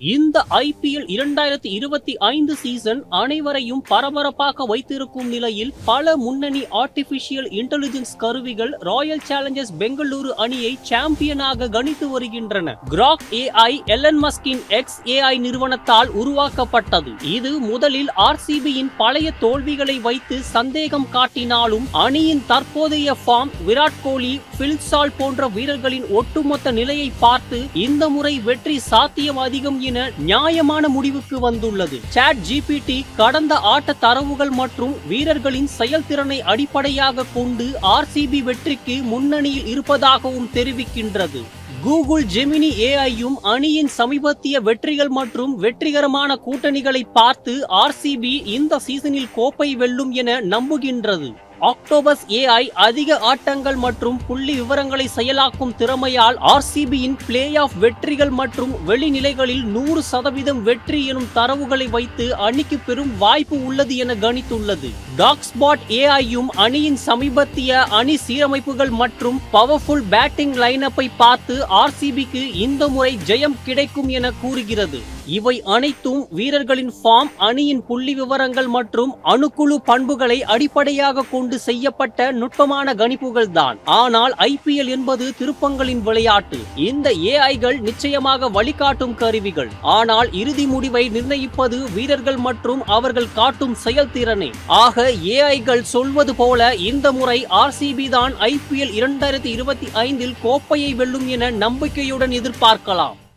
இந்த IPL 2025 season அனைவரையும் பரபரப்பாக வைத்திருக்கும் நிலையில் பல முன்னணி ஆர்டிபிஷியல் இன்டெலிஜென்ஸ் கருவிகள் ராயல் சேலஞ்சர்ஸ் பெங்களூரு அணியை சாம்பியனாக கணித்து வருகின்றன. கிராக் ஏஐ எலன் மஸ்கின் எக்ஸ் ஏஐ நிறுவனத்தால் உருவாக்கப்பட்டது. இது முதலில் ஆர்சிபியின் பழைய தோல்விகளை வைத்து சந்தேகம் காட்டினாலும் அணியின் தற்போதைய form, Virat Kohli, bill salt போன்ற வீரர்களின் ஒட்டுமொத்த நிலையை பார்த்து இந்த முறை வெற்றி சாத்தியம் அதிகம் என நியாயமான முடிவுக்கு வந்துள்ளது. சாட் ஜிபிடி கடந்த ஆட்ட தரவுகள் மற்றும் வீரர்களின் செயல்திறனை அடிப்படையாக கொண்டு ஆர்சிபி வெற்றிக்கு முன்னணியில் இருப்பதாகவும் தெரிவிக்கின்றது. கூகுள் ஜெமினி ஏஐயும் அணியின் சமீபத்திய வெற்றிகள் மற்றும் வெற்றிகரமான கூட்டணிகளை பார்த்து ஆர்சிபி இந்த சீசனில் கோப்பை வெல்லும் என நம்புகின்றது. ஆக்டோபஸ் ஏஐ அதிக ஆட்டங்கள் மற்றும் புள்ளி விவரங்களை செயலாக்கும் திறமையால் ஆர்சிபியின் பிளே ஆஃப் வெற்றிகள் மற்றும் வெளிநிலைகளில் 100% வெற்றி எனும் தரவுகளை வைத்து அணிக்கு பெரும் வாய்ப்பு உள்ளது என கணித்துள்ளது. டாக்ஸ்பாட் ஏஐயும் அணியின் சமீபத்திய அணி சீரமைப்புகள் மற்றும் பவர்ஃபுல் பேட்டிங் லைனப்பை பார்த்து ஆர்சிபிக்கு இந்த முறை ஜெயம் கிடைக்கும் என கூறுகிறது. இவை அனைத்தும் வீரர்களின் ஃபார்ம், அணியின் புள்ளி விவரங்கள் மற்றும் அணுக்குழு பண்புகளை அடிப்படையாக கொண்டு செய்யப்பட்ட நுட்பமான கணிப்புகள் தான். ஆனால் ஐபிஎல் என்பது திருப்பங்களின் விளையாட்டு. இந்த ஏஐகள் நிச்சயமாக வழிகாட்டும் கருவிகள். ஆனால் இறுதி முடிவை நிர்ணயிப்பது வீரர்கள் மற்றும் அவர்கள் காட்டும் செயல்திறனே. ஆக ஏஐகள் சொல்வது போல இந்த முறை ஆர்சிபி தான் ஐபிஎல் 2025 கோப்பையை வெல்லும் என நம்பிக்கையுடன் எதிர்பார்க்கலாம்.